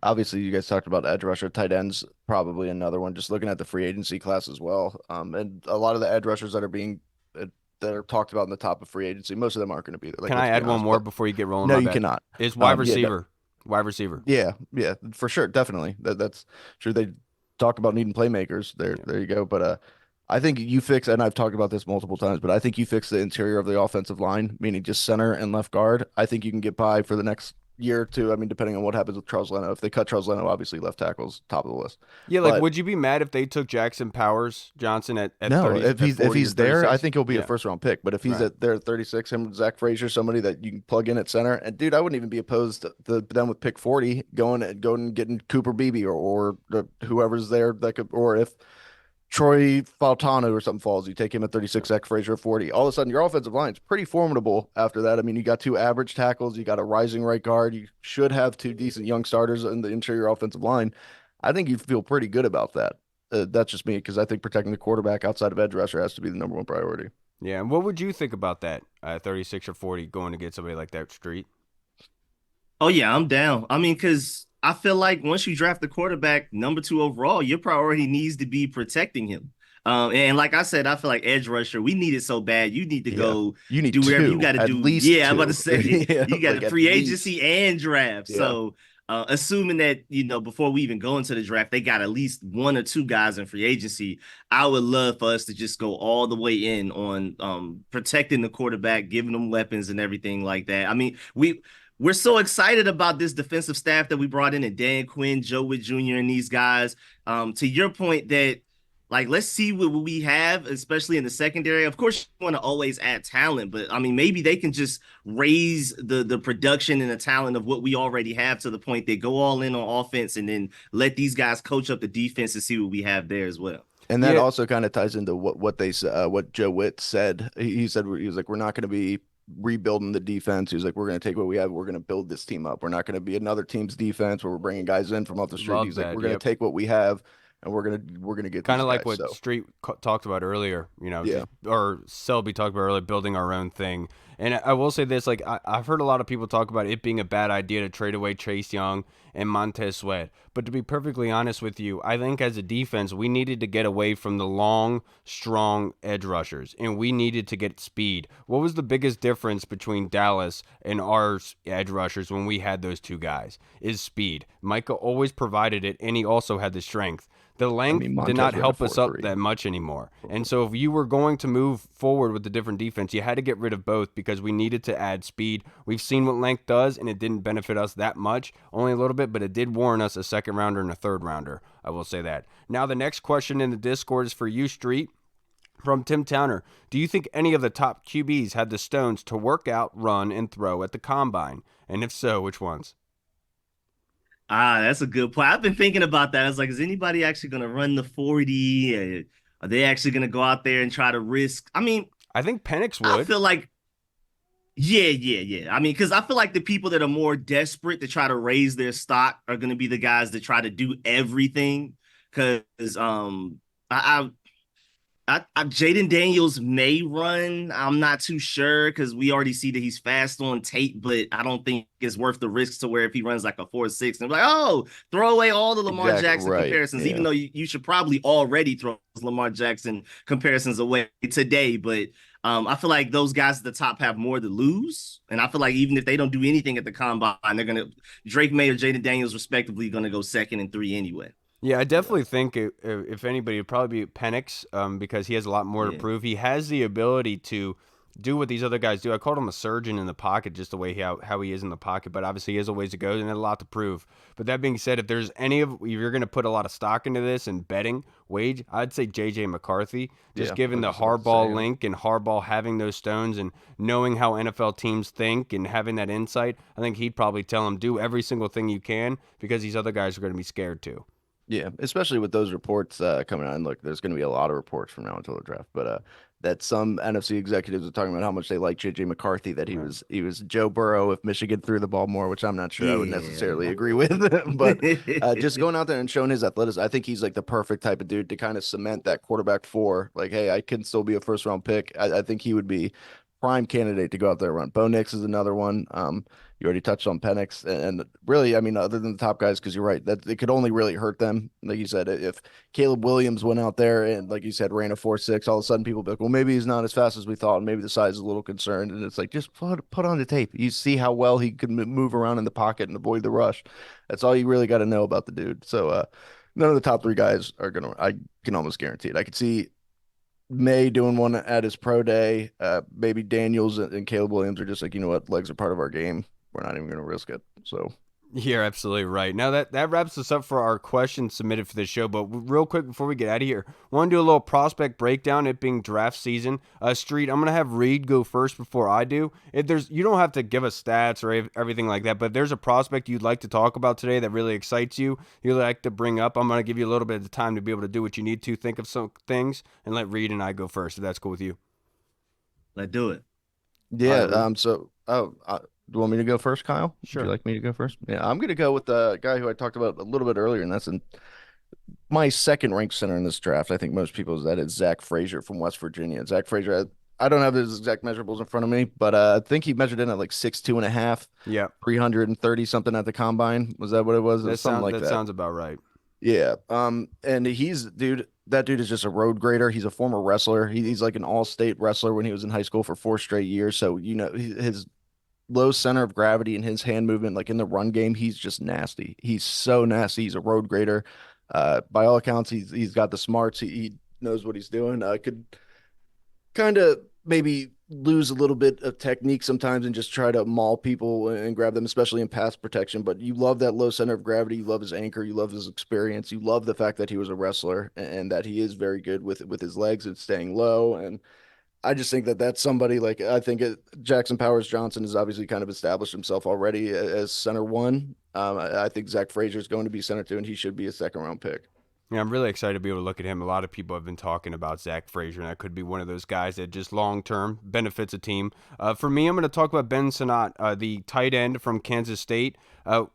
obviously you guys talked about edge rusher, tight ends, probably another one. Just looking at the free agency class as well. And a lot of the edge rushers that are talked about in the top of free agency, most of them aren't going to be there. Like, Can I let's be add one honest. more But before you get rolling? no, My you bad. cannot. Is wide Yeah, receiver. Wide receiver. yeah, for sure, definitely. That's true. They talk about needing playmakers. There you go. But I think you fix, and I've talked about this multiple times, but I think you fix the interior of the offensive line, meaning just center and left guard. I think you can get by for the next year or two. I mean, depending on what happens with Charles Leno. If they cut Charles Leno, obviously left tackle's top of the list. Yeah, like, But would you be mad if they took Jackson Powers Johnson at no, 30, if at 40 he's or there, I 36? think he'll be a Yeah. first round pick. But if he's Right. there at 36, him, Zach Frazier, somebody that you can plug in at center, and dude, I wouldn't even be opposed to them with pick 40 going and getting Cooper Beebe or whoever's there that could, or if Troy Faltano or something falls, you take him at 36, Zach Frazier at 40. All of a sudden, your offensive line's pretty formidable after that. I mean, you got two average tackles, you got a rising right guard, you should have two decent young starters in the interior offensive line. I think you feel pretty good about that. That's just me because I think protecting the quarterback outside of edge rusher has to be the number one priority. Yeah, and what would you think about that? 36 or 40 going to get somebody like that Street? Oh yeah, I'm down. I mean, because I feel like once you draft the quarterback number 2 overall, your priority needs to be protecting him. And like I said, I feel like edge rusher, we need it so bad. You need to go You need do whatever you two, got to at do. least Yeah, I'm two. about to say Yeah, you got like the at free least. agency and draft. Yeah. So assuming that, before we even go into the draft, they got at least 1 or 2 guys in free agency, I would love for us to just go all the way in on protecting the quarterback, giving them weapons and everything like that. I mean, we're so excited about this defensive staff that we brought in, and Dan Quinn, Joe Witt Jr., and these guys. To your point that, like, let's see what we have, especially in the secondary. Of course, you want to always add talent, but I mean, maybe they can just raise the production and the talent of what we already have to the point they go all in on offense and then let these guys coach up the defense and see what we have there as well. And that Yeah. also kind of ties into what Joe Witt said. He said he was like, we're not going to be rebuilding the defense. He was like, we're going to take what we have. We're going to build this team up. We're not going to be another team's defense where we're bringing guys in from off the street. Love He's like, that, we're going yep. to take what we have and we're gonna get Kind these of like guys, what so. Street talked about earlier, Yeah. or Selby talked about earlier, building our own thing. And I will say this, like, I've heard a lot of people talk about it being a bad idea to trade away Chase Young and Montez Sweat. But to be perfectly honest with you, I think as a defense, we needed to get away from the long, strong edge rushers, and we needed to get speed. What was the biggest difference between Dallas and our edge rushers when we had those two guys? Is speed. Micah always provided it, and he also had the strength. The length did Montez not ran a help us up 4.3. that much anymore. And so if you were going to move forward with the different defense, you had to get rid of both because we needed to add speed. We've seen what length does, and it didn't benefit us that much, only a little bit, but it did warrant us a second rounder and a third rounder. I will say that. Now the next question in the Discord is for you, Street. From Tim Towner, do you think any of the top QBs had the stones to work out, run, and throw at the combine? And if so, which ones? That's a good point. I've been thinking about that. I was like, is anybody actually going to run the 40? Are they actually going to go out there and try to risk? I mean, I think Penix I would. feel like, yeah. I mean, because I feel like the people that are more desperate to try to raise their stock are going to be the guys that try to do everything. Because Jaden Daniels may run. I'm not too sure because we already see that he's fast on tape, but I don't think it's worth the risk to where if he runs like a 4.6 and like, oh, throw away all the Lamar Exactly, Jackson right, comparisons, yeah. even though you should probably already throw those Lamar Jackson comparisons away today. But I feel like those guys at the top have more to lose. And I feel like even if they don't do anything at the combine, they're going to Drake May or Jaden Daniels respectively going to go 2nd and 3 anyway. Yeah, I definitely think if anybody, it'd probably be Penix because he has a lot more to prove. He has the ability to do what these other guys do. I called him a surgeon in the pocket, just the way how he is in the pocket, but obviously he has a ways to go and a lot to prove. But that being said, if you're going to put a lot of stock into this and betting wage, I'd say J.J. McCarthy, just given the Harbaugh link and Harbaugh having those stones and knowing how NFL teams think and having that insight, I think he'd probably tell him, do every single thing you can because these other guys are going to be scared too. Yeah, especially with those reports coming out. And look, there's going to be a lot of reports from now until the draft, but that some NFC executives are talking about how much they like J.J. McCarthy, that he was Joe Burrow if Michigan threw the ball more, which I'm not sure I would necessarily agree with. But just going out there and showing his athleticism, I think he's like the perfect type of dude to kind of cement that quarterback 4. Like, hey, I can still be a first round pick. I think he would be prime candidate to go out there and run. Bo Nix is another one. You already touched on Penix, and really, I mean, other than the top guys, because you're right, that it could only really hurt them. Like you said, if Caleb Williams went out there and, like you said, ran a 4.6, all of a sudden people be like, well, maybe he's not as fast as we thought, and maybe the size is a little concerned. And it's like, just put on the tape. You see how well he could move around in the pocket and avoid the rush. That's all you really got to know about the dude. So none of the top three guys are gonna. I can almost guarantee it. I could see May doing one at his pro day. Maybe Daniels and Caleb Williams are just like, you know what, legs are part of our game. We're not even going to risk it. So You're absolutely right. Now that wraps us up for our questions submitted for the show. But real quick before we get out of here, want to do a little prospect breakdown. It being draft season. Street, I'm gonna have Reed go first before I do. If you don't have to give us stats or everything like that, but if there's a prospect you'd like to talk about today that really excites you, you'd like to bring up, I'm gonna give you a little bit of time to be able to do what you need to, think of some things, and let Reed and I go first. If that's cool with you. Let's do it. yeah. Right, Do you want me to go first, Kyle? Sure. Would you like me to go first? Yeah, I'm going to go with the guy who I talked about a little bit earlier, and that's my second ranked center in this draft. I think most people's that is Zach Frazier from West Virginia. Zach Frazier, I don't have his exact measurables in front of me, but I think he measured in at like 6'2.5", Yeah. 330 something at the combine. Was that what it was? Something like that. That sounds about right. Yeah. And that dude is just a road grader. He's a former wrestler. He's like an all-state wrestler when he was in high school for 4 straight years. So, his low center of gravity and his hand movement, like in the run game, he's just nasty. He's so nasty. He's a road grader. By all accounts, he's got the smarts. He knows what he's doing. Could kind of maybe lose a little bit of technique sometimes and just try to maul people and grab them, especially in pass protection. But you love that low center of gravity. You love his anchor. You love his experience. You love the fact that he was a wrestler and that he is very good with his legs and staying low. And I just think that that's somebody like I think Jackson Powers Johnson has obviously kind of established himself already as center one. I think Zach Frazier is going to be center two, and he should be a second round pick. Yeah, I'm really excited to be able to look at him. A lot of people have been talking about Zach Frazier, and that could be one of those guys that just long-term benefits a team. For me, I'm going to talk about Ben Sinnott, the tight end from Kansas State, a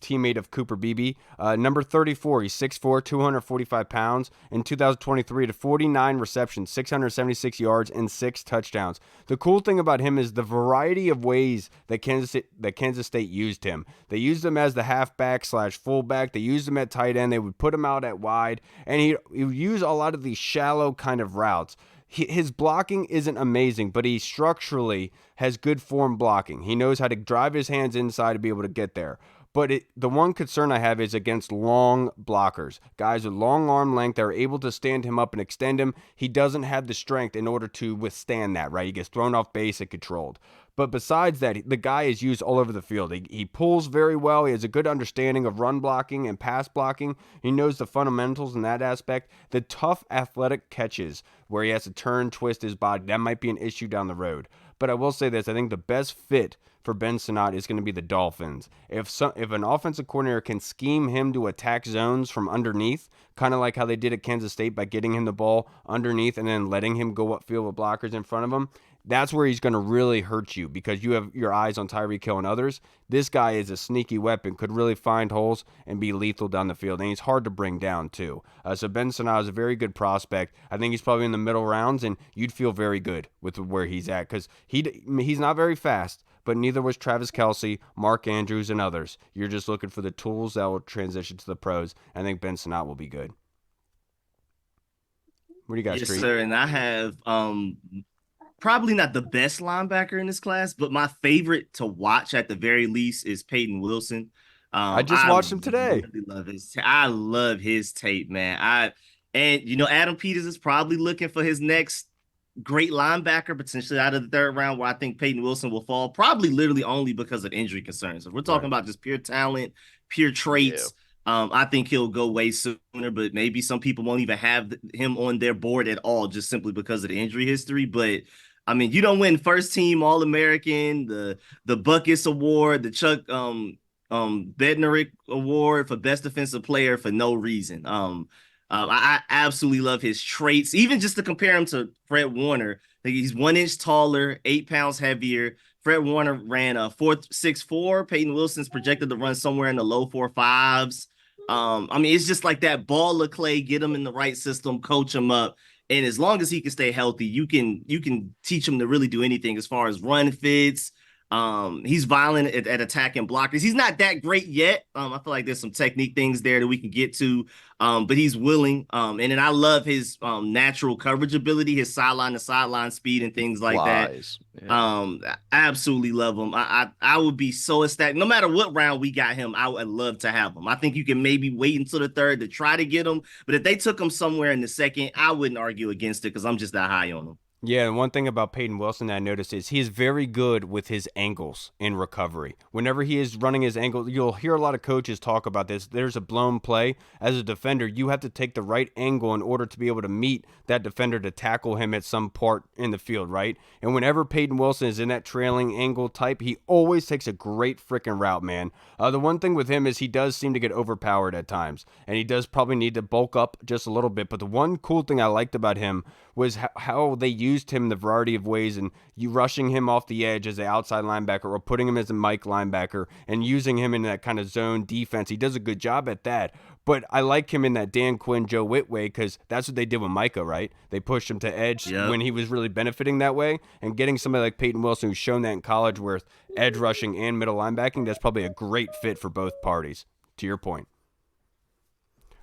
teammate of Cooper Beebe. Number 34, he's 6'4", 245 pounds. In 2023, to 49 receptions, 676 yards, and 6 touchdowns. The cool thing about him is the variety of ways that Kansas State used him. They used him as the halfback / fullback. They used him at tight end. They would put him out at wide, and he would use a lot of these shallow kind of routes. His blocking isn't amazing, but he structurally has good form blocking. He knows how to drive his hands inside to be able to get there. But the one concern I have is against long blockers. Guys with long arm length that are able to stand him up and extend him. He doesn't have the strength in order to withstand that, right? He gets thrown off base and controlled. But besides that, the guy is used all over the field. He pulls very well. He has a good understanding of run blocking and pass blocking. He knows the fundamentals in that aspect. The tough athletic catches where he has to turn, twist his body, that might be an issue down the road. But I will say this, I think the best fit for Ben Sinnott is going to be the Dolphins. If an offensive coordinator can scheme him to attack zones from underneath, kind of like how they did at Kansas State by getting him the ball underneath and then letting him go upfield with blockers in front of him, that's where he's going to really hurt you because you have your eyes on Tyreek Hill and others. This guy is a sneaky weapon, could really find holes and be lethal down the field, and he's hard to bring down too. So Ben Sinnott is a very good prospect. I think he's probably in the middle rounds, and you'd feel very good with where he's at because he's not very fast, but neither was Travis Kelce, Mark Andrews, and others. You're just looking for the tools that will transition to the pros. I think Ben Sinnott will be good. What do you guys, Yes, Street? sir. And I have probably not the best linebacker in this class, but my favorite to watch at the very least is Peyton Wilson. I just watched him today. I love his tape, man. Adam Peters is probably looking for his next great linebacker, potentially out of the third round, where I think Peyton Wilson will fall, probably literally only because of injury concerns. If we're talking about just pure talent, pure traits, I think he'll go way sooner, but maybe some people won't even have him on their board at all just simply because of the injury history. But I mean, you don't win first team All-American, the Buckus Award, the Chuck Bednarik Award for best defensive player for no reason. I absolutely love his traits, even just to compare him to Fred Warner. He's 1 inch taller, 8 pounds heavier. Fred Warner ran a 4.64. Peyton Wilson's projected to run somewhere in the low 4.5s. I mean, it's just like that ball of clay, get him in the right system, coach him up. And as long as he can stay healthy, you can teach him to really do anything as far as run fits. He's violent at attacking blockers. He's not that great yet. I feel like there's some technique things there that we can get to. But he's willing. And then I love his natural coverage ability, his sideline to sideline speed and things like Flies. that. Yeah. I absolutely love him. I would be so ecstatic. No matter what round we got him, I would love to have him. I think you can maybe wait until the third to try to get him. But if they took him somewhere in the second, I wouldn't argue against it because I'm just that high on him. Yeah, and one thing about Peyton Wilson that I noticed is he is very good with his angles in recovery. Whenever he is running his angle, you'll hear a lot of coaches talk about this. There's a blown play. As a defender, you have to take the right angle in order to be able to meet that defender to tackle him at some part in the field, right? And whenever Peyton Wilson is in that trailing angle type, he always takes a great freaking route, man. The one thing with him is he does seem to get overpowered at times, and he does probably need to bulk up just a little bit. But the one cool thing I liked about him was how they used him in the variety of ways, and you rushing him off the edge as an outside linebacker or putting him as a Mike linebacker and using him in that kind of zone defense. He does a good job at that. But I like him in that Dan Quinn, Joe Witt way because that's what they did with Micah, right? They pushed him to edge when he was really benefiting that way. And getting somebody like Peyton Wilson, who's shown that in college with edge rushing and middle linebacking, that's probably a great fit for both parties, to your point.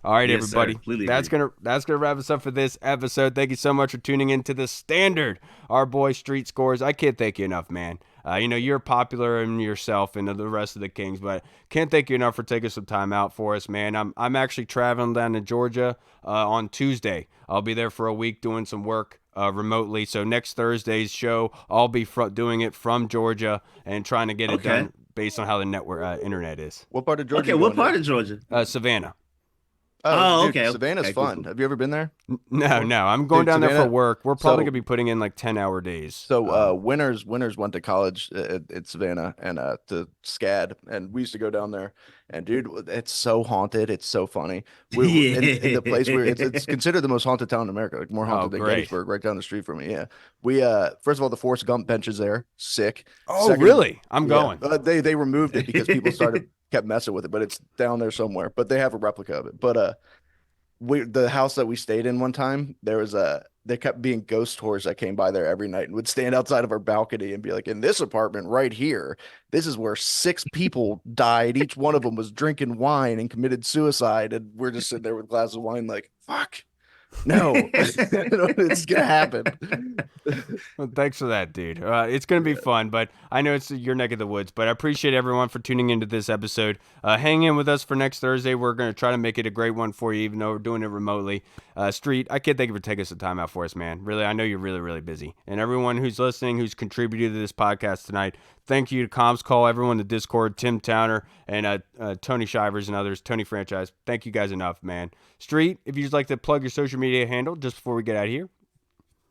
All right, yes, everybody. That's gonna wrap us up for this episode. Thank you so much for tuning in to The Standard, our boy Street Scores. I can't thank you enough, man. You're popular in yourself and the rest of the Kings, but can't thank you enough for taking some time out for us, man. I'm actually traveling down to Georgia on Tuesday. I'll be there for a week doing some work remotely. So next Thursday's show, I'll be doing it from Georgia and trying to get it done based on how the network internet is. What part of Georgia? Okay, what part of Georgia? Savannah. Oh, dude, okay. Savannah's fun. Cool. Have you ever been there? No. I'm going down there for work. We're probably going to be putting in like 10-hour days. So winners went to college at Savannah and to SCAD, and we used to go down there. And dude, it's so haunted. It's so funny. In the place where it's considered the most haunted town in America, like more haunted than Gettysburg, right down the street from me. Yeah, we first of all, the Forrest Gump bench is there, sick. Oh, second, really? I'm going. They removed it because people kept messing with it, but it's down there somewhere. But they have a replica of it. But the house that we stayed in one time, there kept being ghost tours that came by there every night and would stand outside of our balcony and be like, in this apartment right here, this is where 6 people died. Each one of them was drinking wine and committed suicide. And we're just sitting there with glasses of wine like, fuck. No, it's going to happen. Well, thanks for that, dude. It's going to be fun, but I know it's your neck of the woods, but I appreciate everyone for tuning into this episode. Hang in with us for next Thursday. We're going to try to make it a great one for you, even though we're doing it remotely. Street, I can't thank you for taking some time out for us, man. Really, I know you're really, really busy. And everyone who's listening, who's contributed to this podcast tonight, thank you to Comms Call, everyone, the Discord, Tim Towner, and Tony Shivers and others, Tony Franchise. Thank you guys enough, man. Street, if you'd like to plug your social media handle just before we get out of here.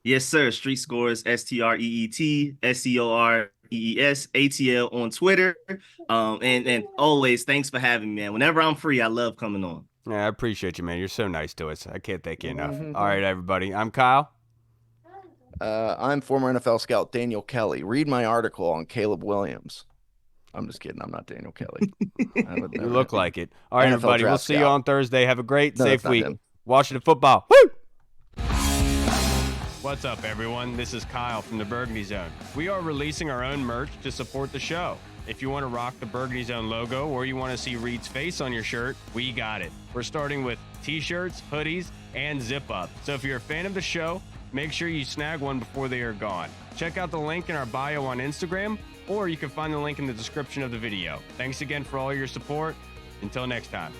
Yes, sir. Street Scores, STREET, SCOREES, ATL on Twitter. And always, thanks for having me, man. Whenever I'm free, I love coming on. Yeah, I appreciate you, man. You're so nice to us. I can't thank you enough. All right, everybody. I'm Kyle. I'm former NFL scout Daniel Kelly. Read my article on Caleb Williams. I'm just kidding. I'm not Daniel Kelly. You look like it. All right, NFL everybody. We'll see you on Thursday. Have a great, safe week. Him. Washington football. Woo! What's up, everyone? This is Kyle from the Burgundy Zone. We are releasing our own merch to support the show. If you want to rock the Burgundy Zone logo or you want to see Reed's face on your shirt, we got it. We're starting with t-shirts, hoodies, and zip-up. So if you're a fan of the show, make sure you snag one before they are gone. Check out the link in our bio on Instagram, or you can find the link in the description of the video. Thanks again for all your support. Until next time.